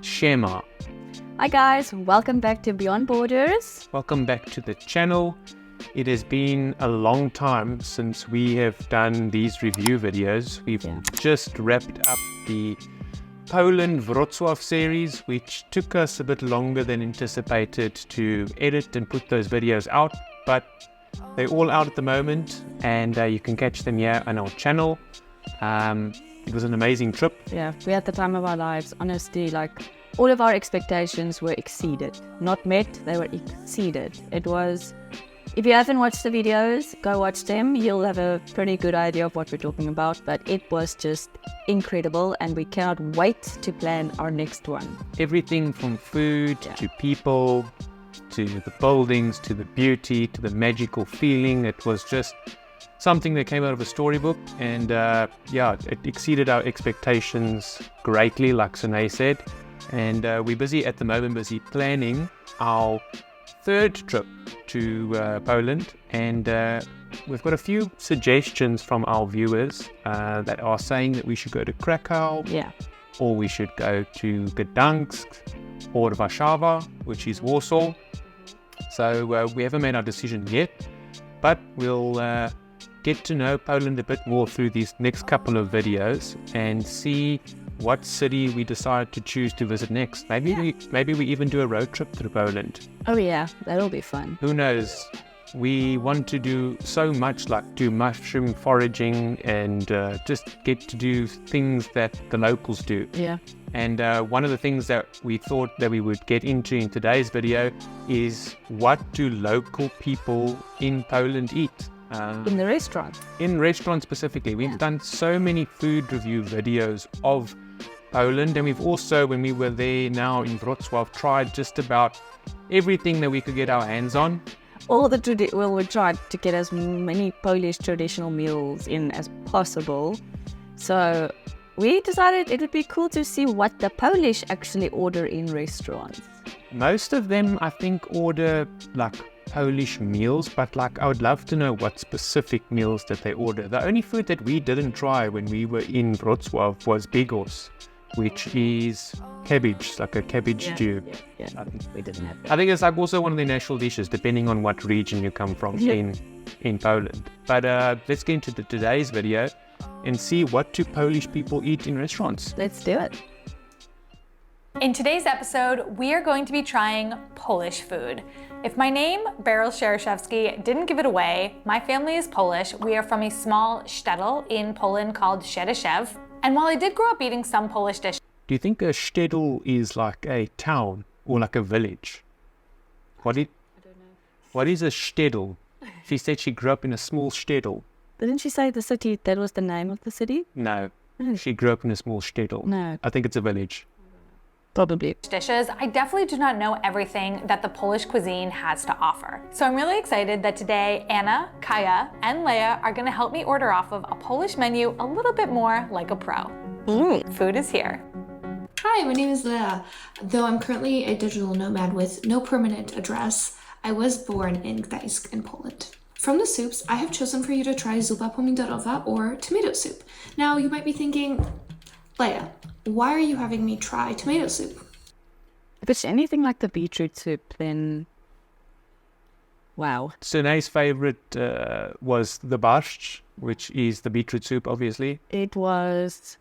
Shema. Hi guys, welcome back to Beyond Borders. Welcome back to the channel. It has been a long time since we have done these review videos. We've just wrapped up the Poland Wrocław series, which took us a bit longer than anticipated to edit and put those videos out, but they're all out at the moment, and you can catch them here on our channel. It was an amazing trip. Yeah, we had the time of our lives. Honestly, all of our expectations were exceeded. Not met, they were exceeded. It was, if you haven't watched the videos, go watch them. You'll have a pretty good idea of what we're talking about, but it was just incredible, and we cannot wait to plan our next one. Everything from food to people, to the buildings, to the beauty, to the magical feeling. It was just something that came out of a storybook, and it exceeded our expectations greatly, like Sine said. And we're busy at the moment, planning our third trip to Poland, and we've got a few suggestions from our viewers that are saying that we should go to Krakow, or we should go to Gdansk, or Warszawa, which is Warsaw. So we haven't made our decision yet, but we'll get to know Poland a bit more through these next couple of videos and see what city we decide to choose to visit next. Maybe we even do a road trip through Poland. Oh yeah, that'll be fun. Who knows? We want to do so much, like do mushroom foraging and just get to do things that the locals do. Yeah. And one of the things that we thought that we would get into in today's video is, what do local people in Poland eat? In the restaurant. In restaurants specifically. We've done so many food review videos of Poland, and we've also, when we were there now in Wrocław, tried just about everything that we could get our hands on. We tried to get as many Polish traditional meals in as possible. So we decided it would be cool to see what the Polish actually order in restaurants. Most of them, I think, order Polish meals, but I would love to know what specific meals that they order. The only food that we didn't try when we were in Wrocław was Bigos, which is cabbage, like a cabbage stew. Yeah. We didn't have that. I think it's also one of their national dishes, depending on what region you come from in Poland. But let's get into today's video and see, what do Polish people eat in restaurants. Let's do it. In today's episode, we are going to be trying Polish food. If my name, Beryl Shereshevsky, didn't give it away, my family is Polish. We are from a small shtetl in Poland called Szereszew. And while I did grow up eating some Polish dishes... Do you think a shtetl is like a town or like a village? I don't know. What is a shtetl? She said she grew up in a small shtetl. Didn't she say the city, that was the name of the city? No, she grew up in a small shtetl. No. I think it's a village. Probably. Dishes, I definitely do not know everything that the Polish cuisine has to offer. So I'm really excited that today Anna, Kaya, and Leah are gonna help me order off of a Polish menu a little bit more like a pro. Food is here. Hi, my name is Leah. Though I'm currently a digital nomad with no permanent address, I was born in Gdańsk in Poland. From the soups, I have chosen for you to try Zupa Pomidorowa, or tomato soup. Now you might be thinking, Leah, why are you having me try tomato soup? If it's anything like the beetroot soup, then wow. Sine's favorite was the borscht, which is the beetroot soup, obviously. It was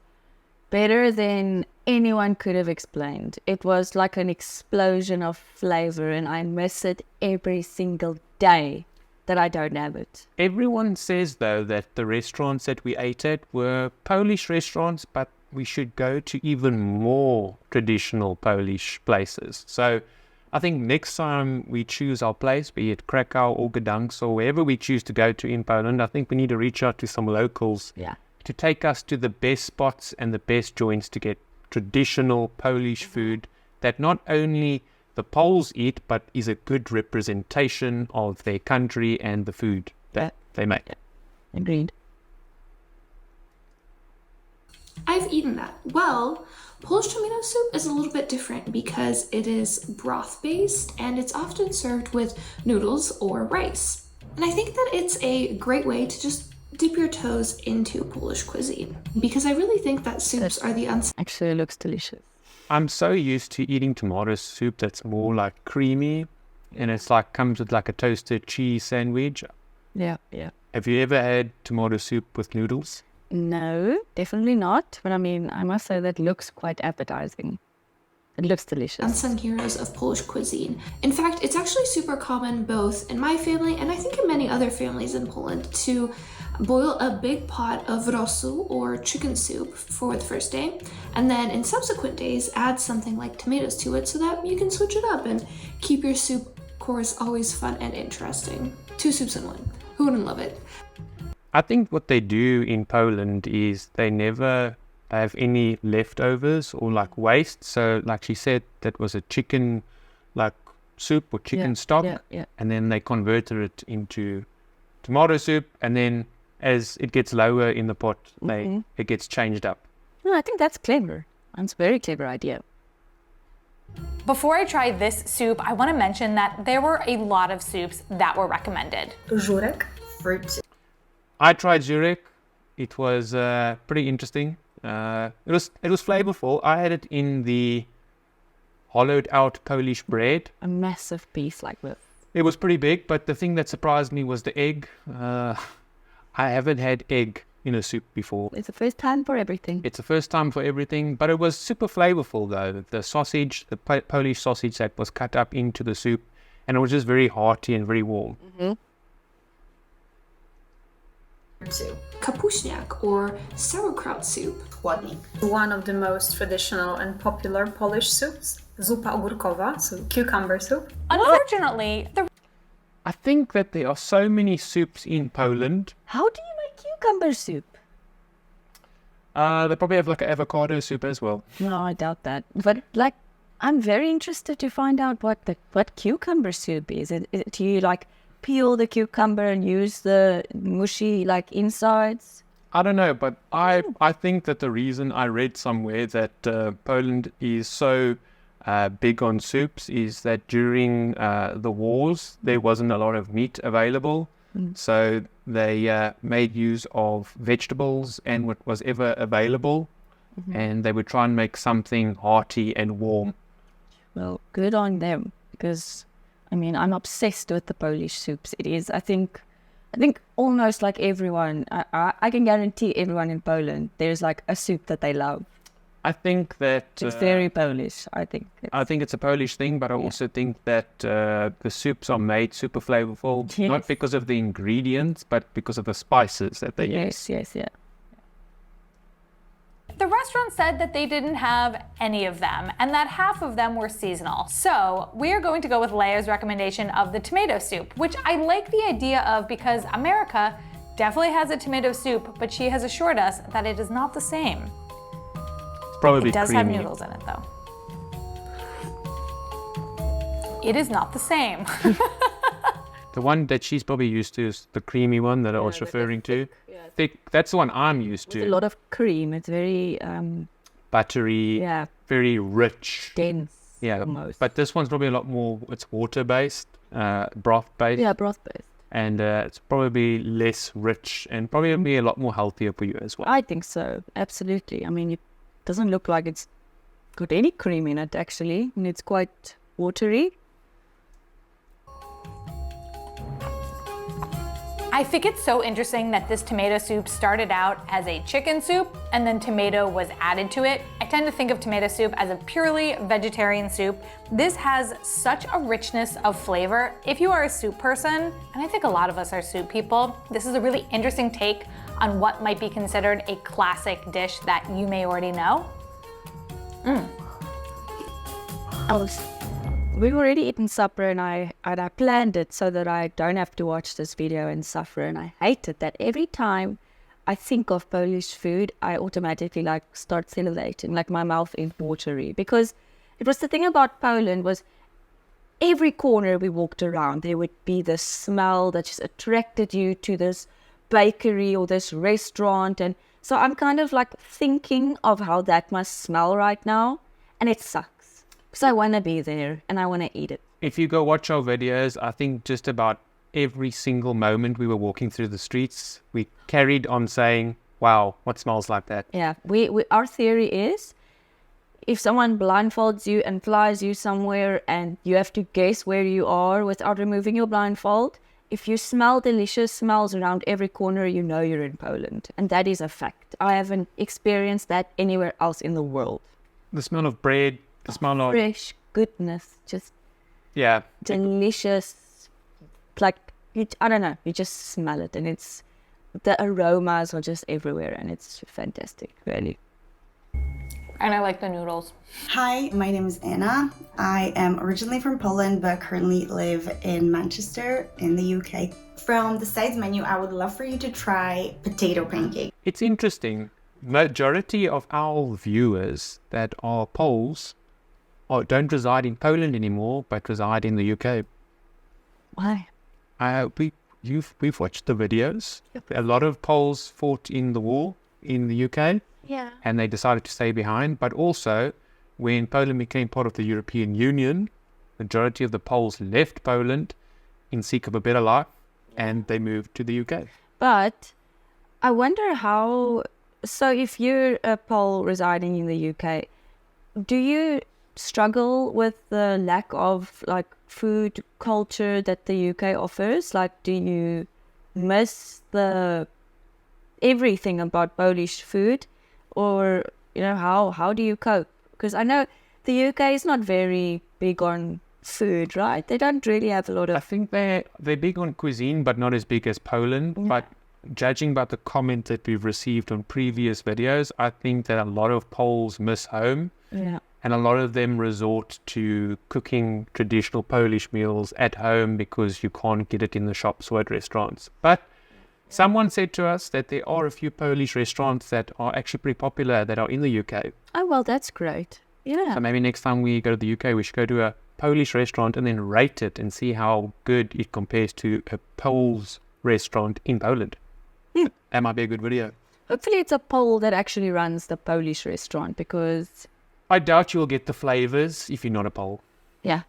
better than anyone could have explained. It was like an explosion of flavor, and I miss it every single day that I don't have it. Everyone says, though, that the restaurants that we ate at were Polish restaurants, but we should go to even more traditional Polish places. So I think next time we choose our place, be it Krakow or Gdansk or wherever we choose to go to in Poland, I think we need to reach out to some locals to take us to the best spots and the best joints to get traditional Polish food that not only the Poles eat, but is a good representation of their country and the food that they make. Agreed. I've eaten that. Well, Polish tomato soup is a little bit different because it is broth-based and it's often served with noodles or rice. And I think that it's a great way to just dip your toes into Polish cuisine, because I really think that soups are the actually looks delicious. I'm so used to eating tomato soup that's more like creamy, and it's like comes with like a toasted cheese sandwich. Yeah. Have you ever had tomato soup with noodles? No, definitely not. But I mean, I must say that looks quite appetizing. It looks delicious. Unsung heroes of Polish cuisine. In fact, it's actually super common both in my family and I think in many other families in Poland to boil a big pot of rosu or chicken soup for the first day, and then in subsequent days add something like tomatoes to it so that you can switch it up and keep your soup course always fun and interesting. 2 soups in 1. Who wouldn't love it? I think what they do in Poland is they never have any leftovers or like waste. So like she said, that was a chicken like soup or chicken stock, and then they converted it into tomato soup, and then as it gets lower in the pot, it gets changed up. No, I think that's clever. That's a very clever idea. Before I try this soup, I want to mention that there were a lot of soups that were recommended. Żurek, fruit. I tried Zurich. It was pretty interesting. It was flavorful. I had it in the hollowed out Polish bread. A massive piece like this. It was pretty big, but the thing that surprised me was the egg. I haven't had egg in a soup before. It's the first time for everything. It's the first time for everything, but it was super flavorful though. The sausage, the Polish sausage that was cut up into the soup, and it was just very hearty and very warm. Kapuśniak or sauerkraut soup. Chłodnik. One of the most traditional and popular Polish soups. Zupa ogórkowa, so cucumber soup. Unfortunately, I think that there are so many soups in Poland. How do you make cucumber soup? They probably have like an avocado soup as well. No, I doubt that. But like, I'm very interested to find out what cucumber soup is. Do you like peel the cucumber and use the mushy like insides? I don't know, but I think that the reason I read somewhere that Poland is so big on soups is that during the wars there wasn't a lot of meat available, so they made use of vegetables and what was ever available, and they would try and make something hearty and warm. Well, good on them, because I mean, I'm obsessed with the Polish soups. It is, I think almost like everyone, I can guarantee everyone in Poland, there's like a soup that they love. I think that It's very Polish, I think. It's a Polish thing, but I also think that the soups are made super flavorful, Yes. not because of the ingredients, but because of the spices that they use. Yes. the restaurant said that they didn't have any of them and that half of them were seasonal. So we're going to go with Leah's recommendation of the tomato soup, which I like the idea of because America definitely has a tomato soup, but she has assured us that it is not the same. Probably It does creamy. have noodles in it though. It is not the same. The one that she's probably used to is the creamy one that I was referring to. Thick. That's the one I'm used With a to. lot of cream. It's very Buttery, very rich. dense. Yeah, almost. but this one's probably a lot more, it's water-based, broth-based. Yeah, broth-based. And it's probably less rich and probably be a lot more healthier for you as well. I think so. Absolutely. I mean, it doesn't look like it's got any cream in it, actually. And it's quite watery. I think it's so interesting that this tomato soup started out as a chicken soup and then tomato was added to it. I tend to think of tomato soup as a purely vegetarian soup. This has such a richness of flavor. If you are a soup person, and I think a lot of us are soup people, this is a really interesting take on what might be considered a classic dish that you may already know. We've already eaten supper and I planned it so that I don't have to watch this video and suffer. And I hate it that every time I think of Polish food, I automatically start salivating, like my mouth is watery. Because it was the thing about Poland was every corner we walked around, there would be this smell that just attracted you to this bakery or this restaurant. And so I'm kind of thinking of how that must smell right now. And it sucks. Because I want to be there and I want to eat it. If you go watch our videos, I think just about every single moment we were walking through the streets, we carried on saying, wow, what smells like that? Yeah, our theory is if someone blindfolds you and flies you somewhere and you have to guess where you are without removing your blindfold, if you smell delicious smells around every corner, you know you're in Poland. And that is a fact. I haven't experienced that anywhere else in the world. The smell of bread, the smell of... Fresh goodness, just Yeah. delicious. Like, I don't know, you just smell it and the aromas are just everywhere and it's fantastic, really. And I like the noodles. Hi, my name is Anna. I am originally from Poland but currently live in Manchester in the UK. From the sides menu, I would love for you to try potato pancake. It's interesting. Majority of our viewers that are Poles don't reside in Poland anymore, but reside in the UK. Why? We've watched the videos. A lot of Poles fought in the war in the UK. Yeah. And they decided to stay behind. But also, when Poland became part of the European Union, majority of the Poles left Poland in seek of a better life, and they moved to the UK. But I wonder how... So if you're a Pole residing in the UK, do you struggle with the lack of like food culture that the UK offers? Like, do you miss everything about Polish food? Or, how do you cope? Because I know the UK is not very big on food, right? They don't really have a lot I of... think they're big on cuisine, but not as big as Poland. Yeah. But judging by the comments that we've received on previous videos, I think that a lot of Poles miss home. Yeah. And a lot of them resort to cooking traditional Polish meals at home because you can't get it in the shops or at restaurants. But someone said to us that there are a few Polish restaurants that are actually pretty popular that are in the UK. Oh, well, that's great. Yeah. So maybe next time we go to the UK, we should go to a Polish restaurant and then rate it and see how good it compares to a Pole's restaurant in Poland. That might be a good video. Hopefully it's a Pole that actually runs the Polish restaurant, because... I doubt you'll get the flavors if you're not a Pole. Yeah,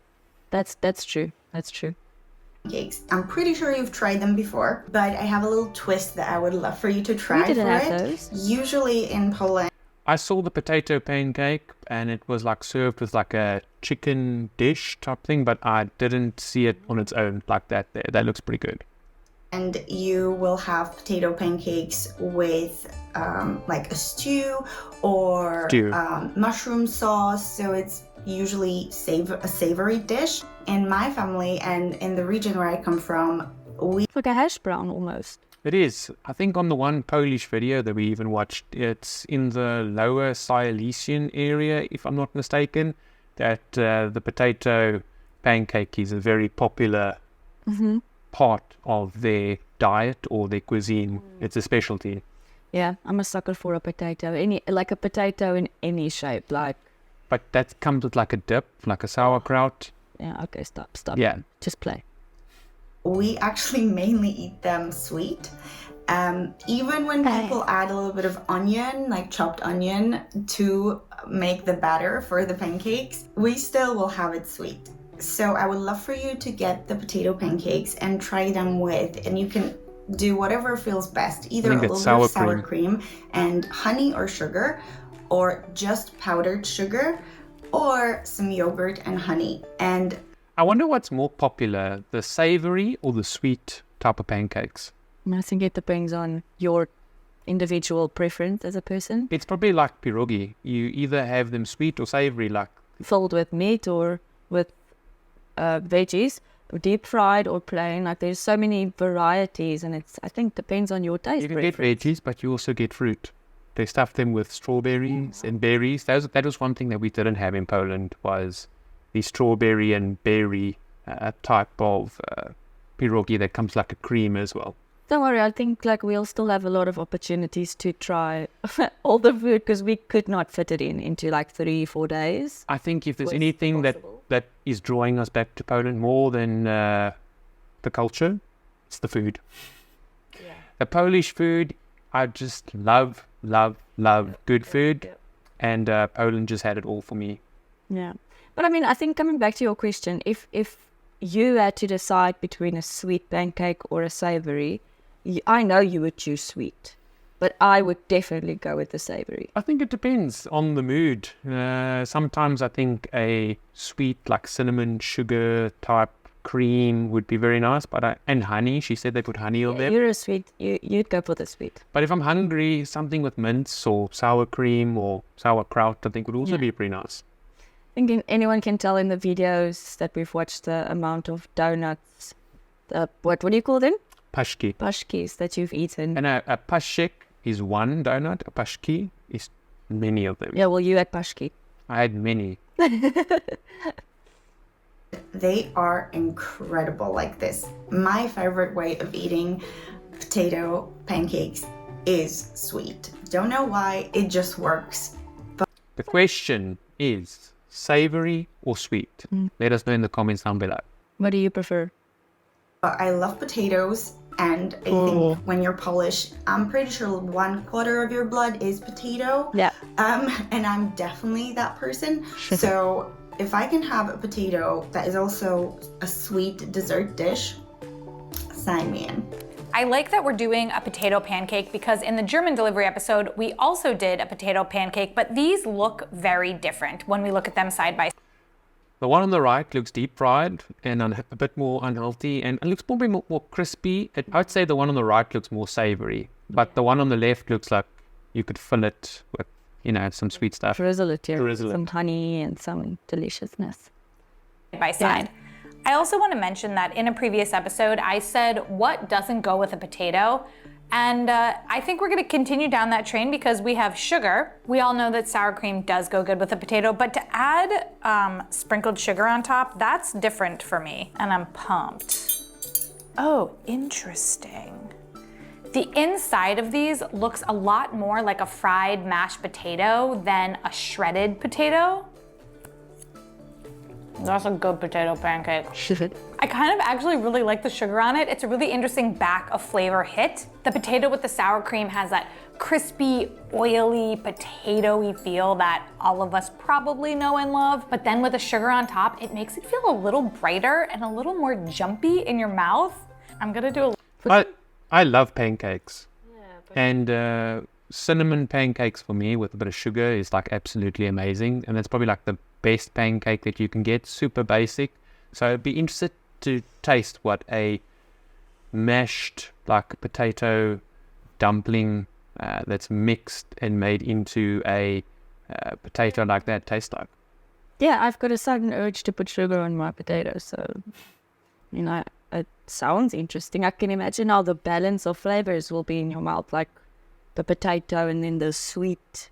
that's true. That's true. Pancakes. I'm pretty sure you've tried them before, but I have a little twist that I would love for you to try We didn't for have it. those. Usually in Poland, I saw the potato pancake and it was like served with like a chicken dish type thing, but I didn't see it on its own like that there. That looks pretty good. and you will have potato pancakes with like a stew or mushroom sauce. So it's usually a savory dish. In my family and in the region where I come from, It's like a hash brown almost. It is. I think on the one Polish video that we even watched, it's in the lower Silesian area, if I'm not mistaken, that the potato pancake is a very popular part of their diet or their cuisine. It's a specialty. Yeah, I'm a sucker for a potato. A potato in any shape. But that comes with like a dip, like a sauerkraut. Yeah, okay, stop. Yeah. Just play. We actually mainly eat them sweet. Even when people add a little bit of onion, like chopped onion, to make the batter for the pancakes, we still will have it sweet. So I would love for you to get the potato pancakes and try them with, and you can do whatever feels best, either a little bit of sour cream and honey or sugar, or just powdered sugar, or some yogurt and honey. And I wonder what's more popular, the savory or the sweet type of pancakes? I think it depends on your individual preference as a person. It's probably like pierogi. You either have them sweet or savory, like filled with meat or with veggies, deep fried or plain. Like there's so many varieties, and I think depends on your taste. You can get veggies, but you also get fruit. They stuff them with strawberries and berries. That was one thing that we didn't have in Poland, was the strawberry and berry type of pierogi that comes like a cream as well. Don't worry, I think we'll still have a lot of opportunities to try all the food, because we could not fit it into 3-4 days. I think if there's anything that is drawing us back to Poland more than the culture, it's the food. Yeah. The Polish food, I just love good food, and Poland just had it all for me. Yeah. But I think coming back to your question, if you had to decide between a sweet pancake or a savory, I know you would choose sweet. But I would definitely go with the savory. I think it depends on the mood. Sometimes I think a sweet, like cinnamon, sugar type cream would be very nice. And honey, she said they put honey on them. You're a sweet, you'd go for the sweet. But if I'm hungry, something with mince or sour cream or sauerkraut, I think would also be pretty nice. I think anyone can tell in the videos that we've watched the amount of donuts, what do you call them? Pashki. Pashkis that you've eaten. And a pashek is one donut. A pashki is many of them. Yeah, well, you had pashki. I had many. They are incredible like this. My favorite way of eating potato pancakes is sweet. Don't know why, it just works. The question is savory or sweet? Let us know in the comments down below. What do you prefer? I love potatoes, and I think when you're Polish, I'm pretty sure 1/4 of your blood is potato. Yeah. And I'm definitely that person. So if I can have a potato that is also a sweet dessert dish, sign me in. I like that we're doing a potato pancake because in the German delivery episode, we also did a potato pancake, but these look very different when we look at them side by side. The one on the right looks deep fried and a bit more unhealthy and it looks probably more crispy. I'd say the one on the right looks more savory, but the one on the left looks like you could fill it with, some sweet stuff. Drizzle it here. Drizzle it. Some honey and some deliciousness. By side. I also want to mention that in a previous episode, I said what doesn't go with a potato. And I think we're going to continue down that train because we have sugar. We all know that sour cream does go good with a potato, but to add sprinkled sugar on top, that's different for me, and I'm pumped. Oh, interesting. The inside of these looks a lot more like a fried mashed potato than a shredded potato. That's a good potato pancake. I kind of actually really like the sugar on it. It's a really interesting back of flavor hit. The potato with the sour cream has that crispy, oily, potatoey feel that all of us probably know and love. But then with the sugar on top, it makes it feel a little brighter and a little more jumpy in your mouth. I'm gonna do I love pancakes. And cinnamon pancakes for me with a bit of sugar is like absolutely amazing. And that's probably like the best pancake that you can get, super basic. So I'd be interested to taste what a mashed like potato dumpling that's mixed and made into a potato like that tastes like. Yeah, I've got a sudden urge to put sugar on my potatoes, so it sounds interesting. I can imagine how the balance of flavors will be in your mouth, like the potato and then the sweet.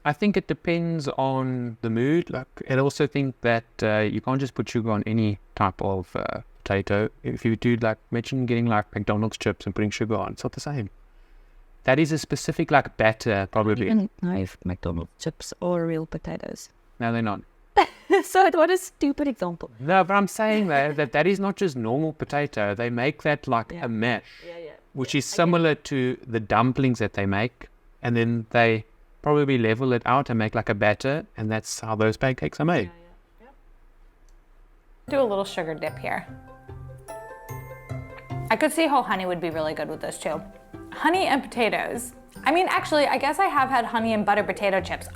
I think it depends on the mood. Like, I also think that you can't just put sugar on any type of potato. If you do imagine getting McDonald's chips and putting sugar on, it's not the same. That is a specific batter probably. I don't know if McDonald's chips are real potatoes. No, they're not. So what a stupid example. No, but I'm saying that is not just normal potato. They make that a mash, which is similar to the dumplings that they make, and then they probably level it out and make a batter, and that's how those pancakes are made. Do a little sugar dip here. I could see how honey would be really good with this too. Honey and potatoes. I mean, actually, I guess I have had honey and butter potato chips.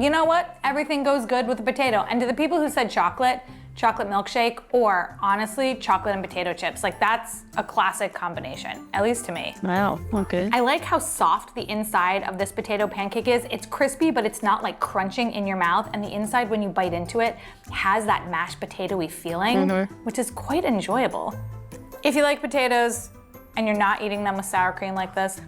You know what? Everything goes good with a potato. And to the people who said chocolate milkshake, or honestly, chocolate and potato chips, that's a classic combination, at least to me. Wow, okay. I like how soft the inside of this potato pancake is. It's crispy, but it's not crunching in your mouth. And the inside, when you bite into it, has that mashed potato-y feeling, which is quite enjoyable. If you like potatoes and you're not eating them with sour cream like this,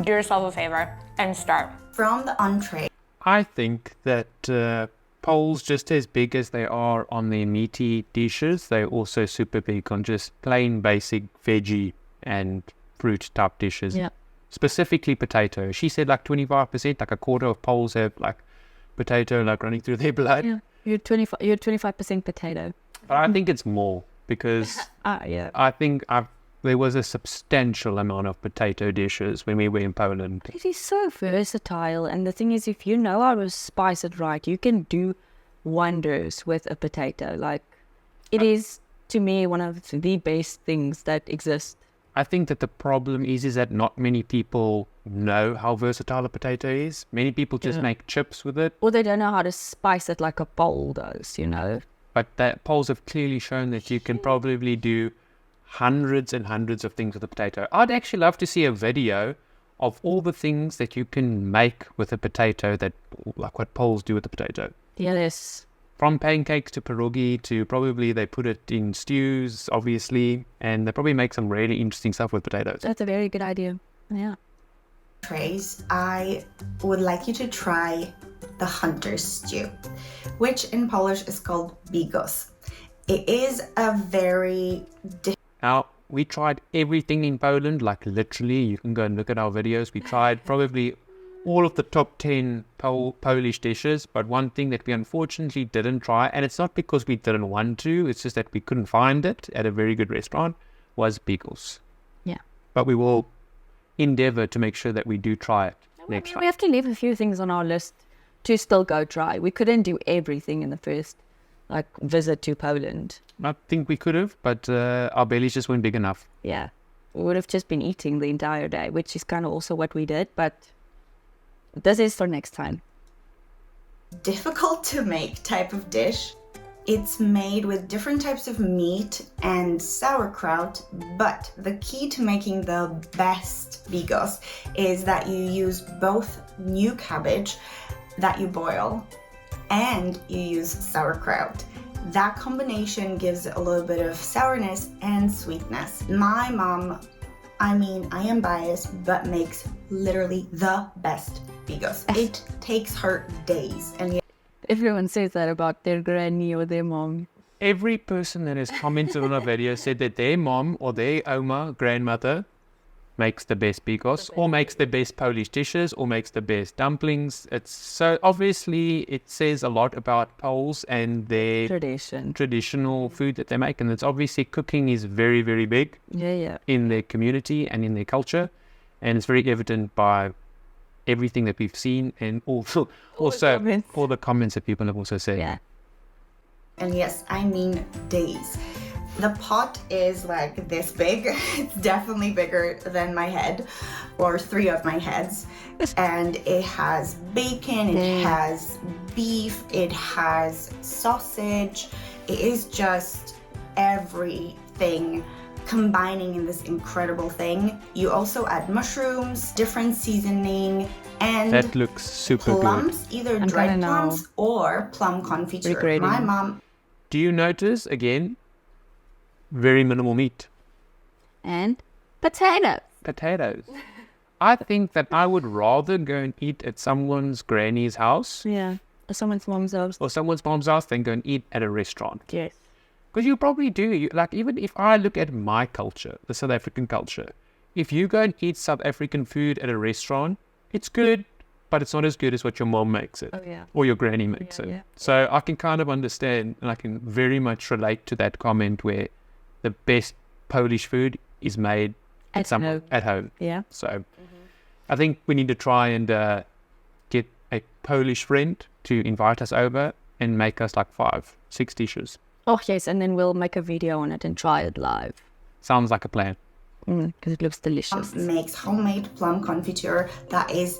do yourself a favor and start. From the entree. I think that Poles, just as big as they are on their meaty dishes, they're also super big on just plain basic veggie and fruit type dishes. Yeah. Specifically potato. She said 25%, a quarter of Poles have potato running through their blood. Yeah, you're 25% potato. But I think it's more because I think there was a substantial amount of potato dishes when we were in Poland. It is so versatile, and the thing is, if you know how to spice it right, you can do wonders with a potato. It is, to me, one of the best things that exist. I think that the problem is that not many people know how versatile a potato is. Many people just make chips with it. Or they don't know how to spice it like a pole does, But that polls have clearly shown that you can probably do hundreds and hundreds of things with a potato. I'd actually love to see a video of all the things that you can make with a potato, that like what Poles do with the potato. Yes. From pancakes to pierogi to probably they put it in stews, obviously, and they probably make some really interesting stuff with potatoes. That's a very good idea. Yeah. Trays, I would like you to try the hunter's stew, which in Polish is called Bigos. It is a very Now, we tried everything in Poland, like literally, you can go and look at our videos. We tried probably all of the top 10 Polish dishes, but one thing that we unfortunately didn't try, and it's not because we didn't want to, it's just that we couldn't find it at a very good restaurant, was Bigos. Yeah. But we will endeavor to make sure that we do try it next time. We have to leave a few things on our list to still go try. We couldn't do everything in the first visit to Poland. I think we could have, but our bellies just weren't big enough. Yeah. We would have just been eating the entire day, which is kind of also what we did, but this is for next time. difficult to make type of dish. It's made with different types of meat and sauerkraut, but the key to making the best bigos is that you use both new cabbage that you boil and you use sauerkraut. That combination gives a little bit of sourness and sweetness. My mom, I am biased, but makes literally the best bigos. It takes her days, and Everyone says that about their granny or their mom. Every person that has commented on our video said that their mom or their oma, grandmother, makes the best bigos, or makes the best Polish dishes, or makes the best dumplings. It's so obviously it says a lot about Poles and their traditional food that they make, and it's obviously cooking is very, very big in their community and in their culture, and it's very evident by everything that we've seen, and also all the comments that people have also said. Yeah. And yes, I mean days. The pot is like this big. It's definitely bigger than my head, or 3 of my heads. And it has bacon, it has beef, it has sausage. It is just everything combining in this incredible thing. You also add mushrooms, different seasoning, and that looks super plums, good. either dried plums or plum confiture. My mom. Do you notice again? Very minimal meat. And potatoes. I think that I would rather go and eat at someone's granny's house. Yeah. Or someone's mom's house. Or someone's mom's house than go and eat at a restaurant. Yes. Because you probably do. Even if I look at my culture, the South African culture, if you go and eat South African food at a restaurant, it's good, but it's not as good as what your mom makes it. Oh, yeah. Or your granny makes it. Yeah. So I can kind of understand, and I can very much relate to that comment where the best Polish food is made at home. Yeah. So I think we need to try and get a Polish friend to invite us over and make us 5-6 dishes. Oh, yes, and then we'll make a video on it and try it live. Sounds like a plan. Because it looks delicious. Makes homemade plum confiture that is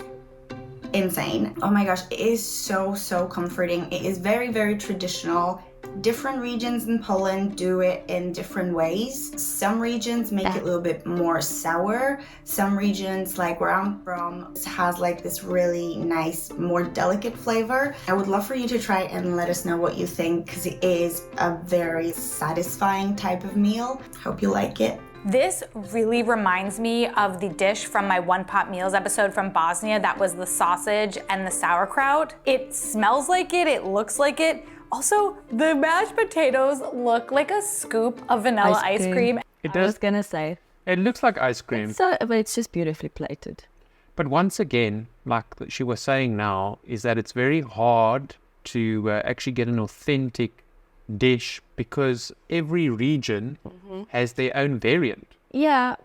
insane. Oh my gosh, it is so, so comforting. It is very, very traditional. Different regions in Poland do it in different ways. Some regions make it a little bit more sour. Some regions, like where I'm from, has this really nice, more delicate flavor. I would love for you to try and let us know what you think, because it is a very satisfying type of meal. Hope you like it. This really reminds me of the dish from my One Pot Meals episode from Bosnia. That was the sausage and the sauerkraut. It smells like it, it looks like it. Also, the mashed potatoes look like a scoop of vanilla ice cream. It does. I was gonna say. It looks like ice cream. But it's just beautifully plated. But once again, like she was saying now, is that it's very hard to actually get an authentic dish because every region has their own variant. Yeah,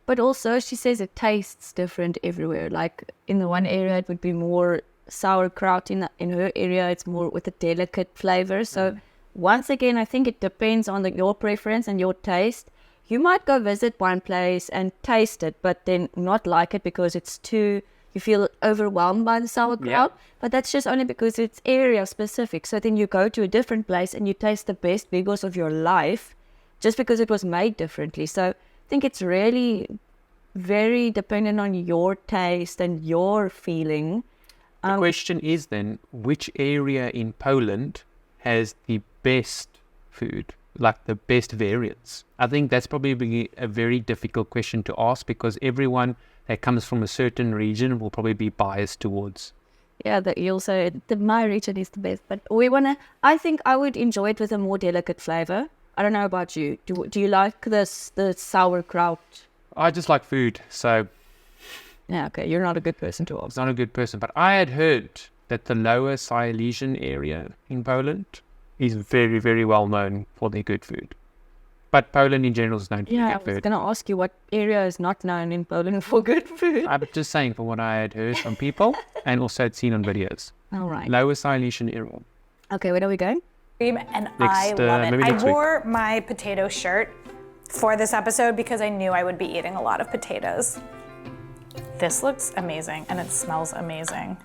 but also she says it tastes different everywhere. Like in the one area it would be more sauerkraut, in her area it's more with a delicate flavor. So once again, I think it depends on your preference and your taste. you might go visit one place and taste it, but then not like it because it's too, you feel overwhelmed by the sauerkraut. But that's just only because it's area specific. So then you go to a different place and you taste the best Bigos of your life just because it was made differently. So I think it's really very dependent on your taste and your feeling. The question is then, which area in Poland has the best food, like the best variants? I think that's probably a very difficult question to ask because everyone that comes from a certain region will probably be biased towards. Yeah, you'll say my region is the best, but I think I would enjoy it with a more delicate flavor. I don't know about you. Do you like the sauerkraut? I just like food, so... Yeah, okay, you're not a good person to ask. It's not a good person, but I had heard that the Lower Silesian area in Poland is very, very well known for their good food. But Poland in general is known for good food. Yeah, I was going to ask you what area is not known in Poland for good food. I'm just saying from what I had heard from people and also had seen on videos. All right. Lower Silesian area. Okay, where are we going? And I love it. I wore my potato shirt for this episode because I knew I would be eating a lot of potatoes. This looks amazing and it smells amazing.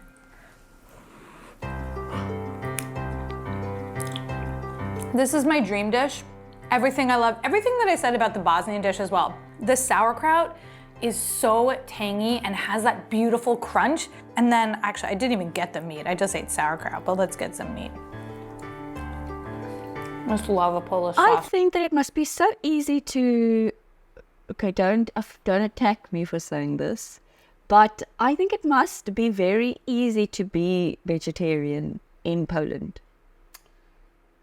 This is my dream dish. Everything I love, everything that I said about the Bosnian dish as well. The sauerkraut is so tangy and has that beautiful crunch. And then, actually, I didn't even get the meat. I just ate sauerkraut, but let's get some meat. I just love a Polish sauce. I think that it must be so easy to... Okay, don't attack me for saying this. But I think it must be very easy to be vegetarian in Poland.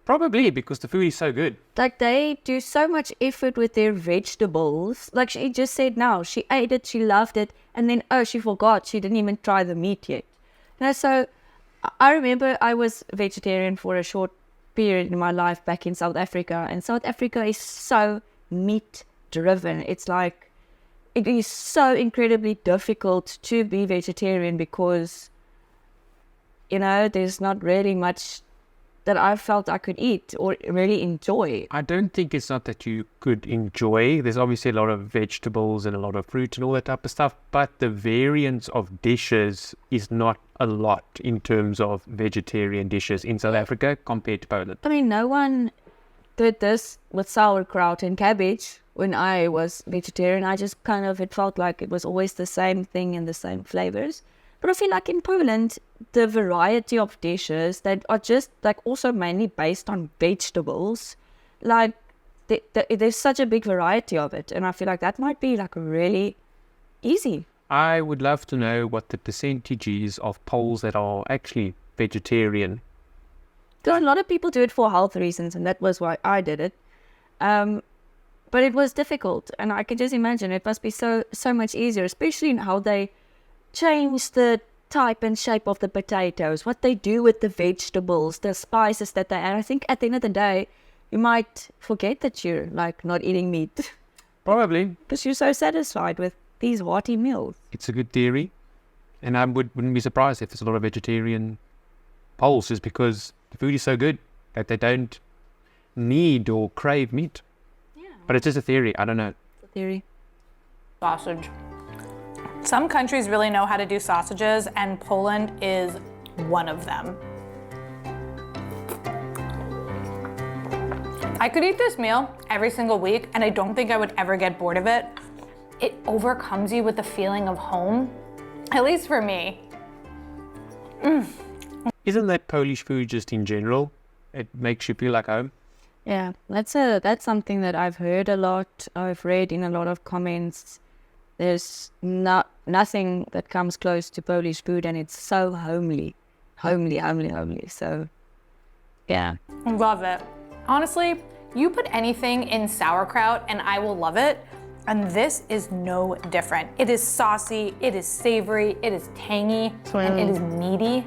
Probably, because the food is so good. Like, they do so much effort with their vegetables. Like, she just said now, she ate it, she loved it, and then, she forgot, she didn't even try the meat yet. So I remember I was vegetarian for a short period in my life back in South Africa, and South Africa is so meat-driven. It's like, it is so incredibly difficult to be vegetarian because, there's not really much that I felt I could eat or really enjoy. I don't think it's not that you could enjoy. There's obviously a lot of vegetables and a lot of fruit and all that type of stuff, but the variance of dishes is not a lot in terms of vegetarian dishes in South Africa compared to Poland. I mean, no one did this with sauerkraut and cabbage when I was vegetarian. I just it felt like it was always the same thing and the same flavors. But I feel like in Poland, the variety of dishes that are just also mainly based on vegetables, there's such a big variety of it. And I feel like that might be really easy. I would love to know what the percentage is of Poles that are actually vegetarian. So a lot of people do it for health reasons, and that was why I did it. But it was difficult, and I can just imagine it must be so much easier, especially in how they change the type and shape of the potatoes, what they do with the vegetables, the spices that they add. I think at the end of the day, you might forget that you're not eating meat. Probably. Because you're so satisfied with these hearty meals. It's a good theory. And I wouldn't be surprised if there's a lot of vegetarian Poles just because the food is so good that they don't need or crave meat. Yeah. But it's just a theory. I don't know. It's a theory. Sausage. Some countries really know how to do sausages, and Poland is one of them. I could eat this meal every single week, and I don't think I would ever get bored of it. It overcomes you with the feeling of home, at least for me. Isn't that Polish food just in general? It makes you feel like home. Yeah, that's something that I've heard a lot. I've read in a lot of comments. There's nothing that comes close to Polish food, and it's so homely. So, yeah. I love it. Honestly, you put anything in sauerkraut and I will love it. And this is no different. It is saucy, it is savory, it is tangy, and it is meaty.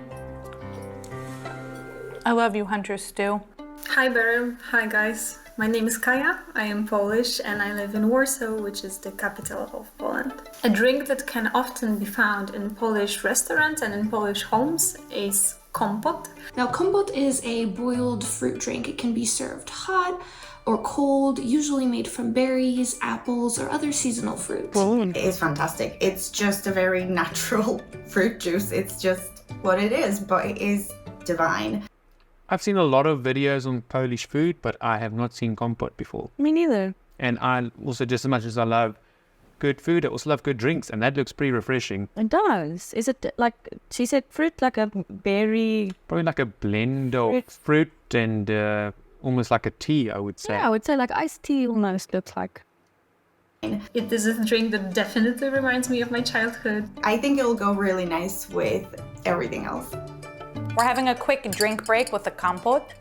I love you, Hunter Stew. Hi Beryl, hi guys. My name is Kaja, I am Polish and I live in Warsaw, which is the capital of Poland. A drink that can often be found in Polish restaurants and in Polish homes is Compote. Now, Compote is a boiled fruit drink. It can be served hot or cold, usually made from berries, apples, or other seasonal fruits. It is fantastic. It's just a very natural fruit juice. It's just what it is, but it is divine. I've seen a lot of videos on Polish food, but I have not seen Compote before. Me neither. And I also, just as much as I love good food, I also love good drinks, and that looks pretty refreshing. It does. Is it like, she said fruit, like a berry? Probably like a blend of fruit and almost like a tea, I would say. Yeah, I would say like iced tea almost looks like. It is a drink that definitely reminds me of my childhood. I think it'll go really nice with everything else. We're having a quick drink break with the Compote.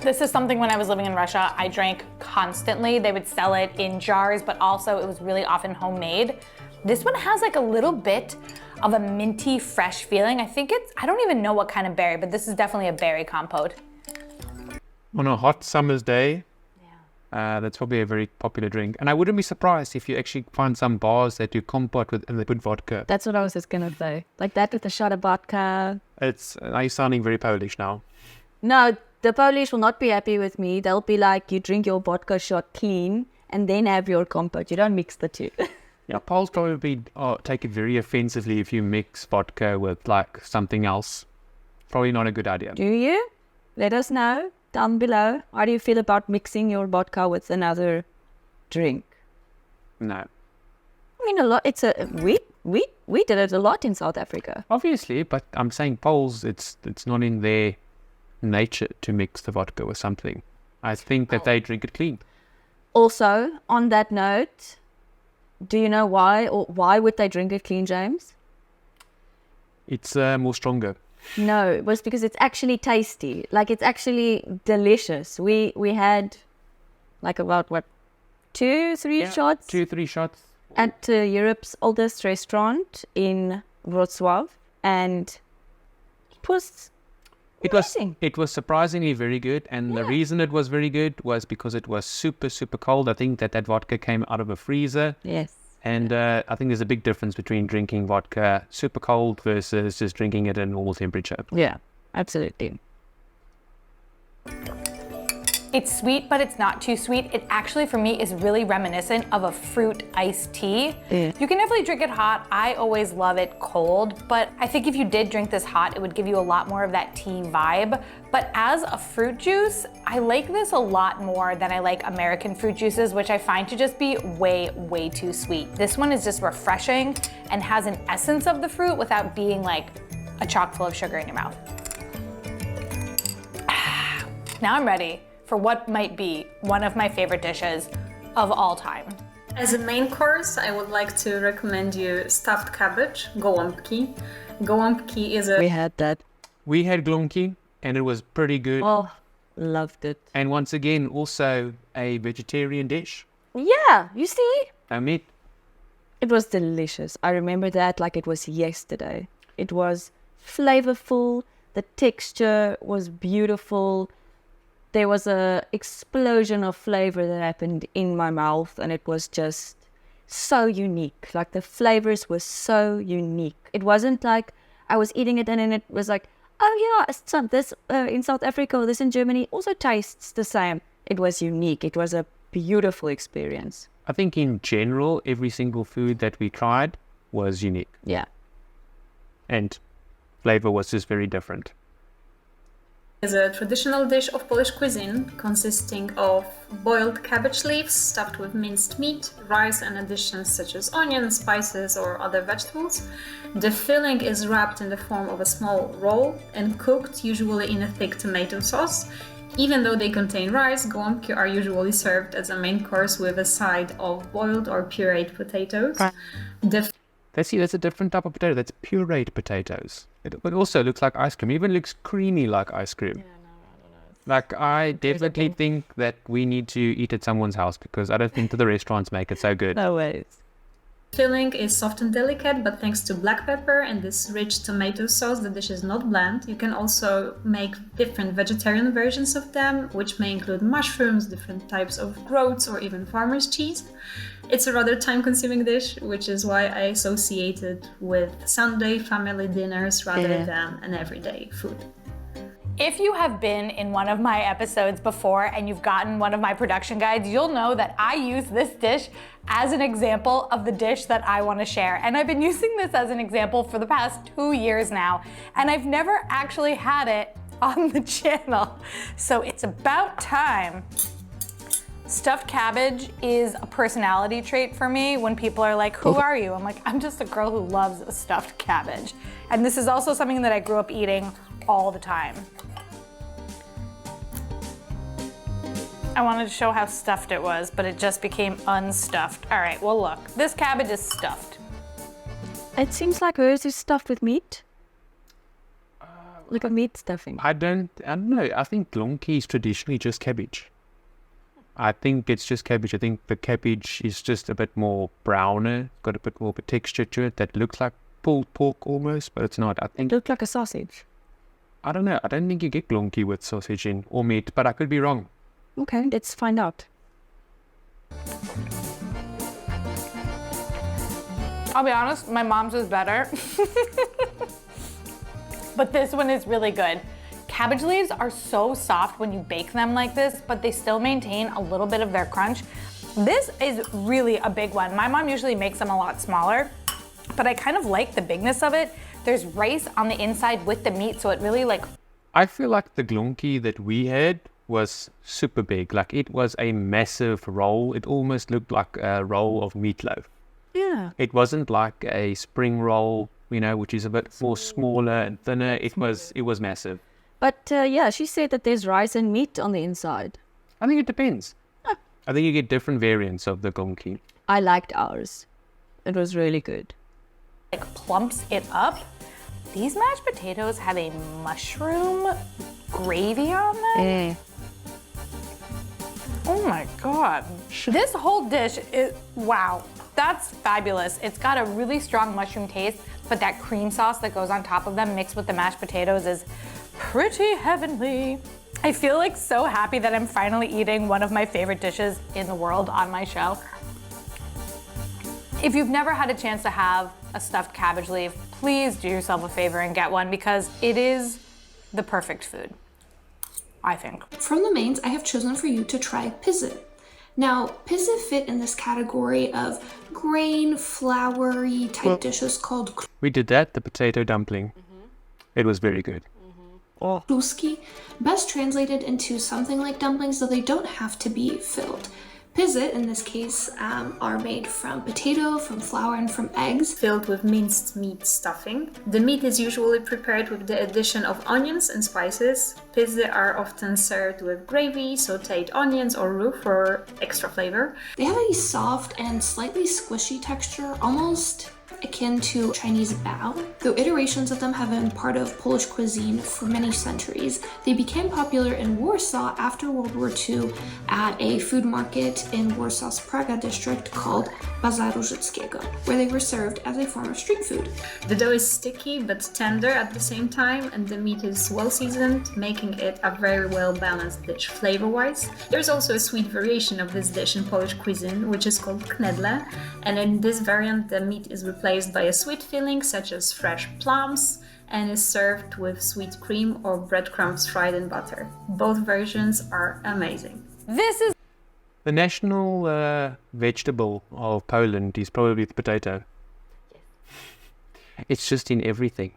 This is something when I was living in Russia, I drank constantly. They would sell it in jars, but also it was really often homemade. This one has like a little bit of a minty, fresh feeling. I don't even know what kind of berry, but this is definitely a berry Compote. On a hot summer's day, that's probably a very popular drink. And I wouldn't be surprised if you actually find some bars that do Compote with, and they put vodka. That's what I was just gonna say. Like that with a shot of vodka. Are you sounding very Polish now? No, the Polish will not be happy with me. They'll be like, you drink your vodka shot clean and then have your Compote. You don't mix the two. Yeah, Poles probably take it very offensively if you mix vodka with like something else. Probably not a good idea. Do you? Let us know down below. How do you feel about mixing your vodka with another drink? No. I mean, a lot. We did it a lot in South Africa. Obviously, but I'm saying Poles, it's not in their nature to mix the vodka with something. I think that they drink it clean. Also, on that note, do you know why, or why would they drink it clean, James? It's more stronger. No, it was because it's actually tasty. Like, it's actually delicious. We had like about what, 2-3 shots 2-3 shots at Europe's oldest restaurant in Wrocław, and it was amazing. It was surprisingly very good, and the reason it was very good was because it was super, super cold. I think that vodka came out of a freezer. Yes. And I think there's a big difference between drinking vodka super cold versus just drinking it at normal temperature. Yeah, absolutely. It's sweet, but it's not too sweet. It actually, for me, is really reminiscent of a fruit iced tea. Yeah. You can definitely drink it hot. I always love it cold, but I think if you did drink this hot, it would give you a lot more of that tea vibe. But as a fruit juice, I like this a lot more than I like American fruit juices, which I find to just be way, way too sweet. This one is just refreshing and has an essence of the fruit without being like a chock full of sugar in your mouth. Now I'm ready for what might be one of my favorite dishes of all time. As a main course, I would like to recommend you stuffed cabbage, gołąbki. Gołąbki is We had that. We had glonki, and it was pretty good. Oh, loved it. And once again, also a vegetarian dish. Yeah, you see? No meat. It was delicious. I remember that like it was yesterday. It was flavorful. The texture was beautiful. There was a explosion of flavor that happened in my mouth, and it was just so unique. Like the flavors were so unique. It wasn't like I was eating it and then it was like, oh yeah, this in South Africa or this in Germany also tastes the same. It was unique. It was a beautiful experience. I think in general, every single food that we tried was unique. Yeah. And flavor was just very different. is a traditional dish of Polish cuisine consisting of boiled cabbage leaves stuffed with minced meat, rice and additions such as onions, spices or other vegetables. The filling is wrapped in the form of a small roll and cooked usually in a thick tomato sauce. Even though they contain rice, gołąbki are usually served as a main course with a side of boiled or pureed potatoes. That's a different type of potato. That's pureed potatoes. It also looks like ice cream. It even looks creamy like ice cream. Yeah, no, I don't know. Like, I definitely think that we need to eat at someone's house because I don't think that the restaurants make it so good. No ways. Filling is soft and delicate, but thanks to black pepper and this rich tomato sauce, the dish is not bland. You can also make different vegetarian versions of them, which may include mushrooms, different types of groats, or even farmer's cheese. It's a rather time-consuming dish, which is why I associate it with Sunday family dinners rather than an everyday food. If you have been in one of my episodes before and you've gotten one of my production guides, you'll know that I use this dish as an example of the dish that I want to share. And I've been using this as an example for the past 2 years now, and I've never actually had it on the channel. So it's about time. Stuffed cabbage is a personality trait for me. When people are like, who are you? I'm like, I'm just a girl who loves a stuffed cabbage. And this is also something that I grew up eating all the time. I wanted to show how stuffed it was, but it just became unstuffed. All right, well look, this cabbage is stuffed. It seems like hers is stuffed with meat. Like a meat stuffing. I don't know. I think glonki is traditionally just cabbage. I think it's just cabbage. I think the cabbage is just a bit more browner, got a bit more of a texture to it that looks like pulled pork almost, but it's not. I think It looked like a sausage. I don't know. I don't think you get glonki with sausage in or meat, but I could be wrong. Okay, let's find out. I'll be honest, my mom's is better. But this one is really good. Cabbage leaves are so soft when you bake them like this, but they still maintain a little bit of their crunch. This is really a big one. My mom usually makes them a lot smaller, but I kind of like the bigness of it. There's rice on the inside with the meat, so it really like... I feel like the glonki that we had was super big. Like it was a massive roll. It almost looked like a roll of meatloaf. Yeah. It wasn't like a spring roll, you know, which is a bit more smaller and thinner. It was massive. But yeah, she said that there's rice and meat on the inside. I think it depends. I think you get different variants of the glonki. I liked ours. It was really good. like plumps it up. These mashed potatoes have a mushroom gravy on them. Oh my God. This whole dish is, wow, that's fabulous. It's got a really strong mushroom taste, but that cream sauce that goes on top of them mixed with the mashed potatoes is pretty heavenly. I feel like so happy that I'm finally eating one of my favorite dishes in the world on my show. If you've never had a chance to have a stuffed cabbage leaf, please do yourself a favor and get one because it is the perfect food, I think. From the mains, I have chosen for you to try pizza. Now, pizza fit in this category of grain, floury type dishes called We did that, the potato dumpling. It was very good. kluski, best translated into something like dumplings, though they don't have to be filled. Pizza, in this case, are made from potato, from flour, and from eggs. Filled with minced meat stuffing. The meat is usually prepared with the addition of onions and spices. Pizza are often served with gravy, sauteed onions, or roux for extra flavor. They have a soft and slightly squishy texture, almost akin to Chinese bao. Though iterations of them have been part of Polish cuisine for many centuries, they became popular in Warsaw after World War II at a food market in Warsaw's Praga district called Bazaru Życkiego, where they were served as a form of street food. The dough is sticky but tender at the same time, and the meat is well seasoned, making it a very well balanced dish flavor-wise. There's also a sweet variation of this dish in Polish cuisine, which is called knedle, and in this variant the meat is replaced by a sweet filling such as fresh plums and is served with sweet cream or breadcrumbs fried in butter. Both versions are amazing. This is The national vegetable of Poland is probably the potato. It's just in everything.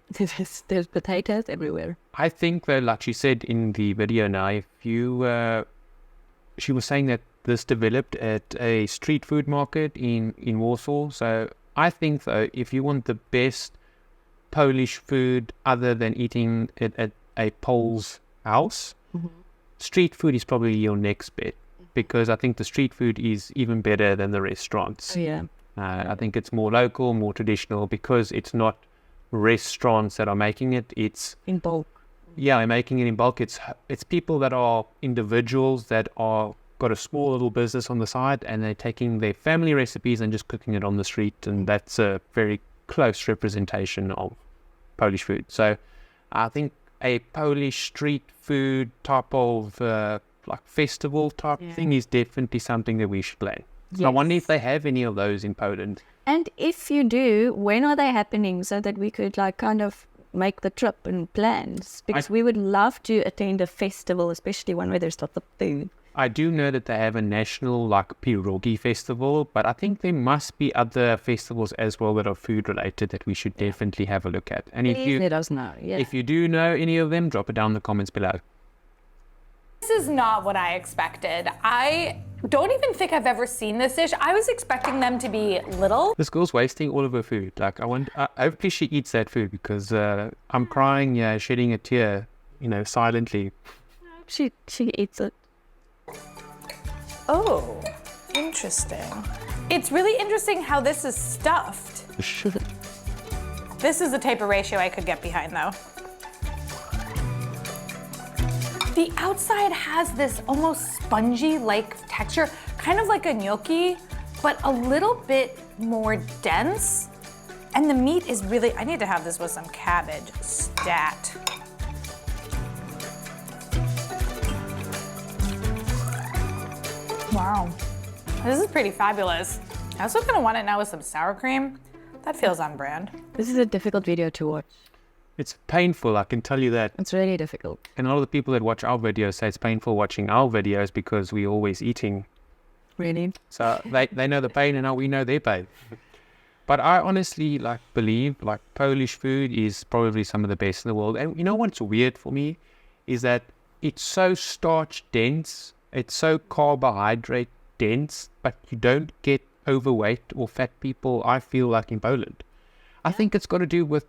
There's potatoes everywhere. I think though, like she said in the video now, if you, she was saying that this developed at a street food market in Warsaw. So I think though, if you want the best Polish food other than eating it at a Pole's house, street food is probably your next bet. Because I think the street food is even better than the restaurants. Oh, yeah. I think it's more local, more traditional, because it's not restaurants that are making it. It's In bulk. yeah, making it in bulk. It's people that are individuals that are got a small little business on the side, and they're taking their family recipes and just cooking it on the street, and that's a very close representation of Polish food. So I think a Polish street food type of like festival type thing is definitely something that we should plan. I wonder if they have any of those in Poland. And if you do, when are they happening so that we could like kind of make the trip and plans? Because we would love to attend a festival, especially one where there's lots of food. I do know that they have a national like pierogi festival, but I think there must be other festivals as well that are food related that we should definitely have a look at. And Please let us know. Yeah. if you do know any of them, drop it down in the comments below. This is not what I expected. I don't even think I've ever seen this dish. I was expecting them to be little. This girl's wasting all of her food. Like hopefully she eats that food because I'm crying, shedding a tear, silently. She eats it. Oh, interesting. It's really interesting how this is stuffed. This is the type of ratio I could get behind though. The outside has this almost spongy-like texture, kind of like a gnocchi, but a little bit more dense. And the meat is really, I need to have this with some cabbage, stat. Wow, this is pretty fabulous. I also kind of want it now with some sour cream. That feels on brand. This is a difficult video to watch. It's painful, I can tell you that. It's really difficult. And a lot of the people that watch our videos say it's painful watching our videos because we're always eating. Really? So they know the pain and now we know their pain. But I honestly believe Polish food is probably some of the best in the world. And you know what's weird for me is that it's so starch dense, it's so carbohydrate dense, but you don't get overweight or fat people, I feel like, in Poland. I think it's got to do with,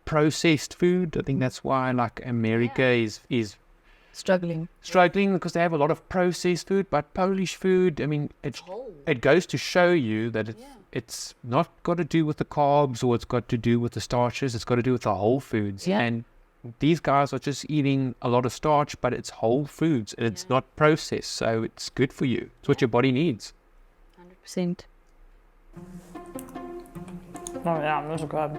processed food. I think that's why America is Struggling because they have a lot of processed food. But Polish food, I mean, it goes to show you that it's not got to do with the carbs or it's got to do with the starches. It's got to do with the whole foods. Yeah. And these guys are just eating a lot of starch, but it's whole foods and it's not processed. So it's good for you. It's what your body needs. 100%. Oh yeah, this is good.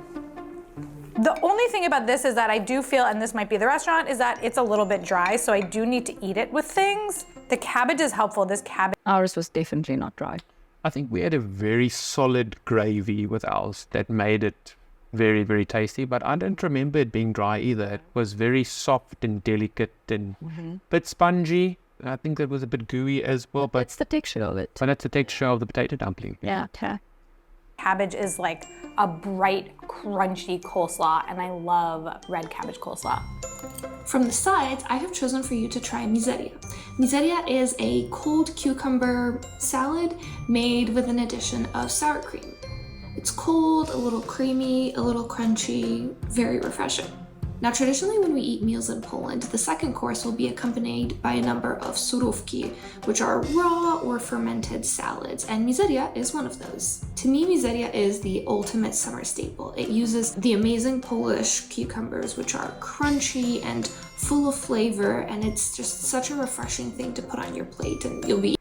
The only thing about this is that I do feel, and this might be the restaurant, is that it's a little bit dry, so I do need to eat it with things. The cabbage is helpful. This cabbage. Ours was definitely not dry. I think we had a very solid gravy with ours that made it very, very tasty, but I don't remember it being dry either. It was very soft and delicate and a bit spongy. I think it was a bit gooey as well, but It's the texture of it. that's the texture of the potato dumpling. Yeah. Okay. Cabbage is like a bright, crunchy coleslaw, and I love red cabbage coleslaw. From the sides, I have chosen for you to try mizeria. Mizeria is a cold cucumber salad made with an addition of sour cream. It's cold, a little creamy, a little crunchy, very refreshing. Now, traditionally when we eat meals in Poland, the second course will be accompanied by a number of surówki, which are raw or fermented salads, and mizeria is one of those. To me, mizeria is the ultimate summer staple. It uses the amazing Polish cucumbers, which are crunchy and full of flavor, and it's just such a refreshing thing to put on your plate, and you'll be...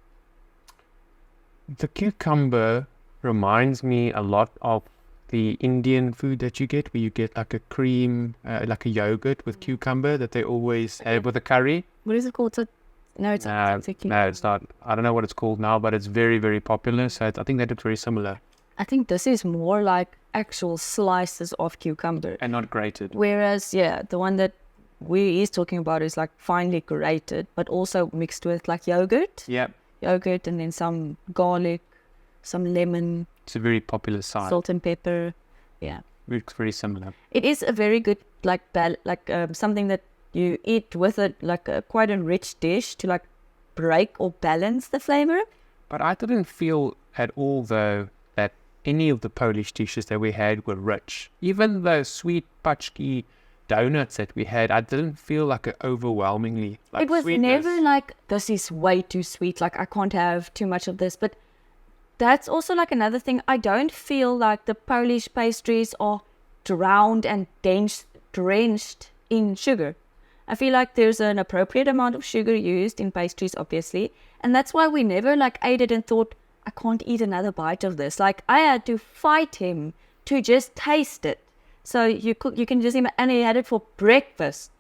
The cucumber reminds me a lot of the Indian food that you get, where you get like a cream, like a yogurt with cucumber that they always have with a curry. What is it called? No, it's not. No, it's not. I don't know what it's called now, but it's very, very popular. So I think they look very similar. I think this is more like actual slices of cucumber. And not grated. Whereas, the one that he's talking about is like finely grated, but also mixed with like yogurt. Yeah. Yogurt and then some garlic, some lemon. It's a very popular side. Salt and pepper. Yeah. It's very similar. It is a very good something that you eat with it, quite a rich dish to break or balance the flavor. But I didn't feel at all though that any of the Polish dishes that we had were rich. Even those sweet paczki donuts that we had, I didn't feel like it overwhelmingly it was sweetness. never like, this is way too sweet, like I can't have too much of this. But that's also like another thing. I don't feel like the Polish pastries are drowned and drenched in sugar. I feel like there's an appropriate amount of sugar used in pastries, obviously. And that's why we never ate it and thought, I can't eat another bite of this. I had to fight him to just taste it. So you can just imagine, and he had it for breakfast,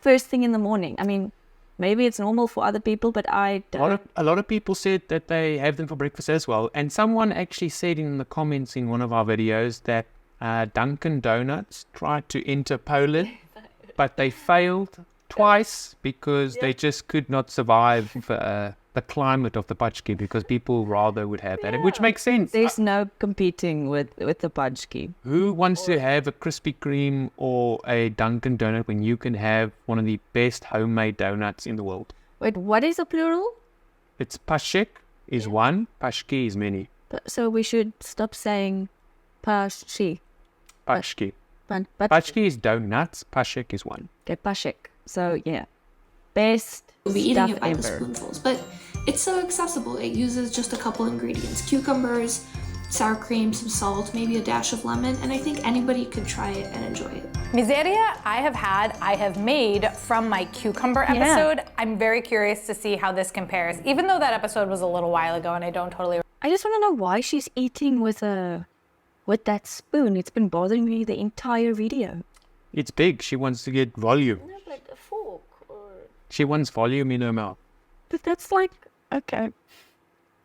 first thing in the morning. I mean, Maybe it's normal for other people, but I don't. A lot of people said that they have them for breakfast as well. And someone actually said in the comments in one of our videos that Dunkin' Donuts tried to enter Poland, but they failed twice because they just could not survive the climate of the Paczki, because people rather would have that, which makes sense. There's no competing with the Paczki. Who wants to have a Krispy Kreme or a Dunkin' Donut when you can have one of the best homemade donuts in the world? Wait, what is the plural? It's Paczek is one, Paczki is many. So we should stop saying Paczki. Paczki. Paczki is donuts, Paczek is one. Okay, Paczek. So yeah, best We'll be eating stuff it by the ever. spoonfuls, but it's so accessible. It uses just a couple ingredients: cucumbers, sour cream, some salt, maybe a dash of lemon, and I think anybody could try it and enjoy it. Miseria I have made from my cucumber episode. I'm very curious to see how this compares, even though that episode was a little while ago and I don't totally. I just want to know why she's eating with that spoon. It's been bothering me the entire video. It's big. She wants to get volume. No, but a fork or... She wants volume in her mouth. But that's like, okay.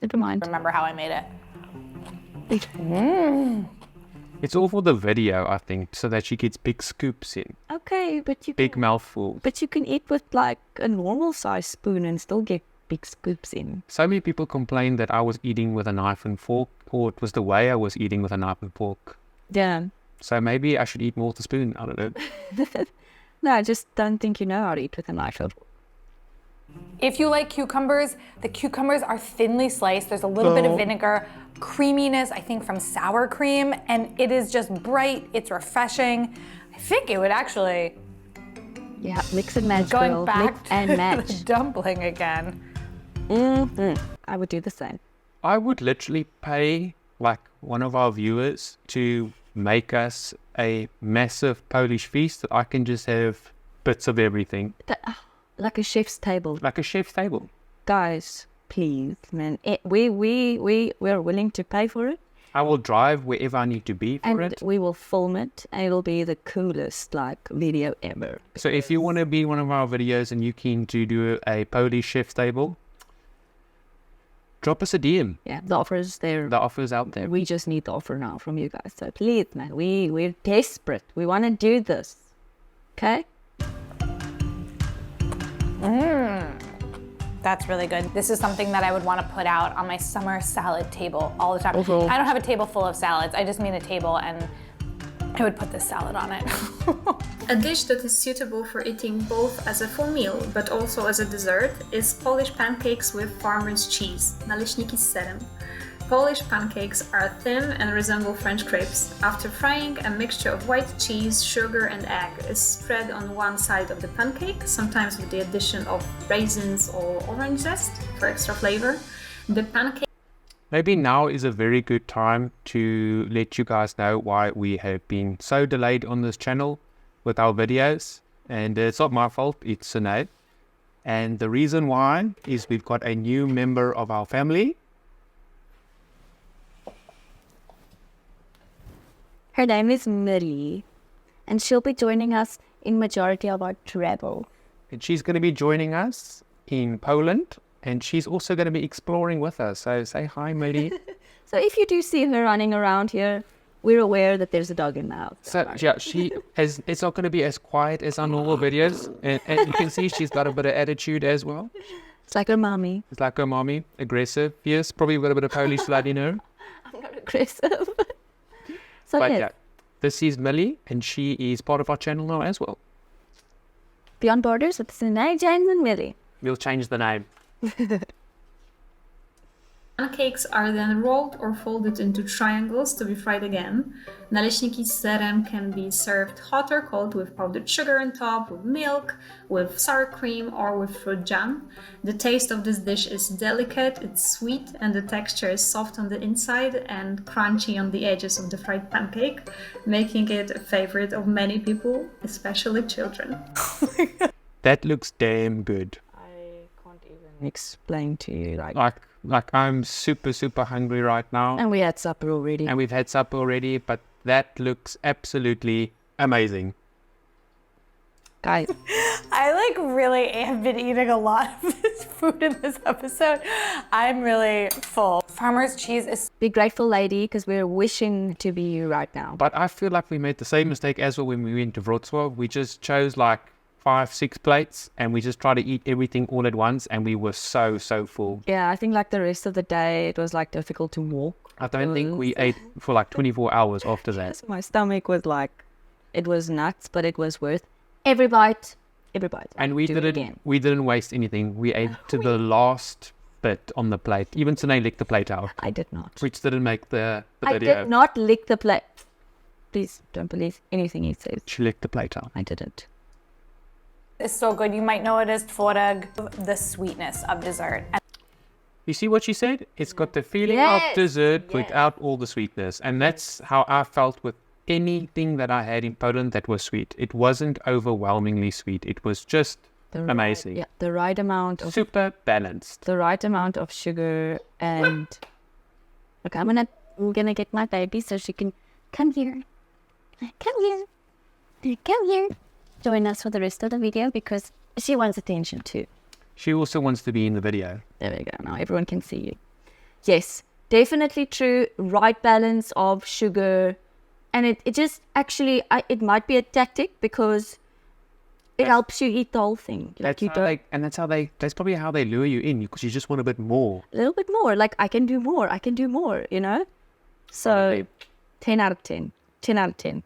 Never mind. Remember how I made it. It's all for the video, I think, so that she gets big scoops in. Okay, but you Big can, mouthfuls. but you can eat with like a normal size spoon and still get big scoops in. So many people complained that I was eating with a knife and fork, or it was the way I was eating with a knife and fork. Yeah. So maybe I should eat more with the spoon. I don't know. No, I just don't think you know how to eat with a knife. If you like cucumbers, the cucumbers are thinly sliced. There's a little bit of vinegar, creaminess, I think, from sour cream, and it is just bright. It's refreshing. I think it would actually, Yeah, mix and match. going girl. back Mix to and the match. dumpling again. I would do the same. I would literally pay like one of our viewers to make us a massive Polish feast that I can just have bits of everything. Like a chef's table. Like a chef's table. Guys, please, man. We're willing to pay for it. I will drive wherever I need to be for And it. we will film it, and it'll be the coolest video ever. So if you want to be one of our videos and you're keen to do a Polish chef's table, drop us a DM. Yeah, the offer's there. The offer's out there. We just need the offer now from you guys. So please, man, we're desperate. We want to do this. Okay? That's really good. This is something that I would want to put out on my summer salad table all the time. Also- I don't have a table full of salads. I just mean a table, and I would put this salad on it. A dish that is suitable for eating both as a full meal but also as a dessert is Polish pancakes with farmer's cheese, naleśniki z serem. Polish pancakes are thin and resemble French crepes. After frying, a mixture of white cheese, sugar, and egg is spread on one side of the pancake, sometimes with the addition of raisins or orange zest for extra flavor. The pancake Maybe now is a very good time to let you guys know why we have been so delayed on this channel with our videos. And it's not my fault, it's Sinead. And the reason why is we've got a new member of our family. Her name is Millie, and she'll be joining us in majority of our travel. And she's going to be joining us in Poland. And she's also going to be exploring with us. So say hi, Millie. So if you do see her running around here, we're aware that there's a dog in the house. So yeah, it's not going to be as quiet as our normal videos. And you can see she's got a bit of attitude as well. It's like her mommy. It's like her mommy, aggressive. Yes, probably got a bit of Polish blood in her. I'm not aggressive. So But yes, yeah, this is Millie, and she is part of our channel now as well. Beyond Borders with Sinead, James, and Millie. We'll change the name. pancakes are then rolled or folded into triangles to be fried again. Naleśniki z serem can be served hot or cold with powdered sugar on top, with milk, with sour cream, or with fruit jam. The taste of this dish is delicate, it's sweet, and the texture is soft on the inside and crunchy on the edges of the fried pancake, making it a favorite of many people, especially children. That looks damn good. Explain to you Like I'm super hungry right now. and we had supper already. And we've had supper already, but that looks absolutely amazing. Guys, I really have been eating a lot of this food in this episode. I'm really full. Farmer's cheese is... be grateful, lady, because we're wishing to be you right now. But I feel like we made the same mistake as well when we went to Wrocław. We just chose like 5-6 plates and we just tried to eat everything all at once and we were so full. Yeah, I think like the rest of the day it was like difficult to walk. I don't think we ate for like 24 hours after that. My stomach was like, it was nuts, but it was worth every bite. And we didn't waste anything. We ate to the last bit on the plate. Even Sine licked the plate out. I did not. Which didn't make the video. I did not lick the plate. Please don't believe anything he says. She licked the plate out. I didn't. It's so good. You might know it as tvorog, the sweetness of dessert. And You see what she said? It's got the feeling Yes, of dessert yes. without all the sweetness. And that's how I felt with anything that I had in Poland that was sweet. It wasn't overwhelmingly sweet. It was just amazing. The right amount of Super balanced. the right amount of sugar and look, I'm gonna get my baby so she can come here. Come here. Join us for the rest of the video because she wants attention too. She also wants to be in the video. There we go. Now everyone can see you. Yes, definitely true. Right balance of sugar. And it just actually, it might be a tactic because it helps you eat the whole thing. Like That's probably how they lure you in because you just want a bit more. a little bit more. Like I can do more, you know? So 10 out of 10. 10 out of 10.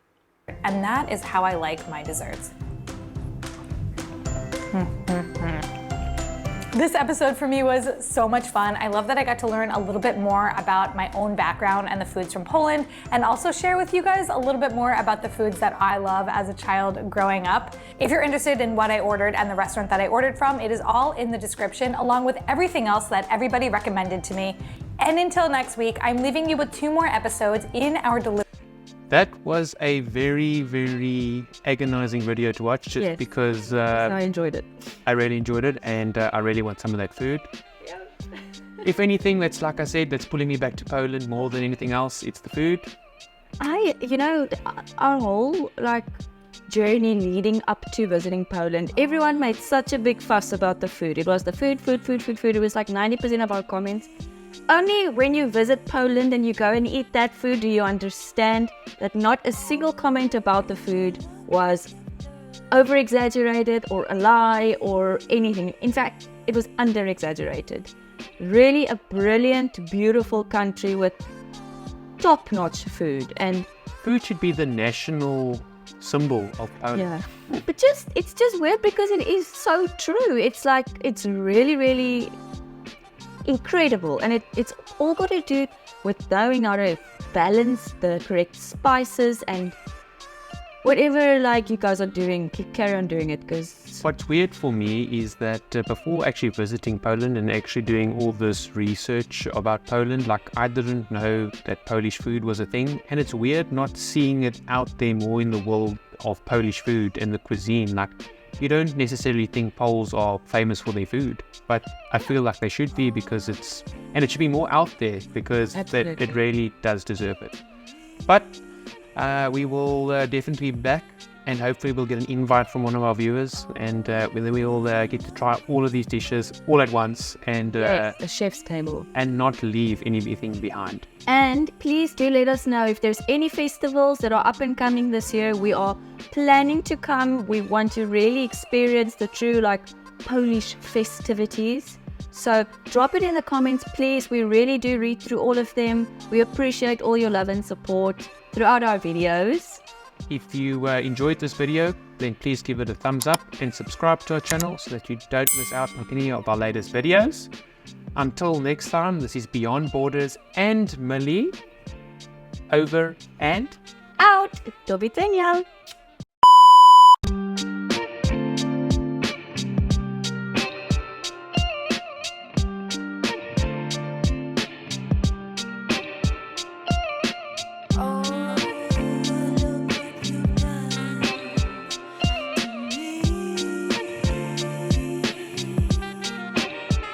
And that is how I like my desserts. This episode for me was so much fun. I love that I got to learn a little bit more about my own background and the foods from Poland, and also share with you guys a little bit more about the foods that I love as a child growing up. If you're interested in what I ordered and the restaurant that I ordered from, it is all in the description, along with everything else that everybody recommended to me. And until next week, I'm leaving you with 2 more episodes in our delivery. That was a very agonizing video to watch just Yes. because I enjoyed it. I really enjoyed it and I really want some of that food. If anything, that's like I said, that's pulling me back to Poland more than anything else. It's the food. Our whole journey leading up to visiting Poland, everyone made such a big fuss about the food. It was the food. It was like 90% of our comments. Only when you visit Poland and you go and eat that food do you understand that not a single comment about the food was over-exaggerated or a lie or anything. In fact, it was under-exaggerated. Really a brilliant, beautiful country with top-notch food. And Food should be the national symbol of Poland. yeah, but it's just weird because it is so true. It's like, it's really incredible, and it's all got to do with knowing how to balance the correct spices and whatever you guys are doing, carry on doing it. Because What's weird for me is that before actually visiting Poland and actually doing all this research about Poland, I didn't know that Polish food was a thing, and it's weird not seeing it out there more in the world of Polish food and the cuisine. You don't necessarily think Poles are famous for their food, but I feel like they should be because it should be more out there because it really does deserve it. But we will definitely be back, and hopefully we'll get an invite from one of our viewers, and whether we all get to try all of these dishes all at once and yes, the chef's table, and not leave anything behind. And please do let us know if there's any festivals that are up and coming this year. We are planning to come. We want to really experience the true Polish festivities. So drop it in the comments, please. We really do read through all of them. We appreciate all your love and support throughout our videos. If you enjoyed this video, then please give it a thumbs up and subscribe to our channel so that you don't miss out on any of our latest videos. Until next time, this is Beyond Borders and Millie. Over and Out! Do widzenia!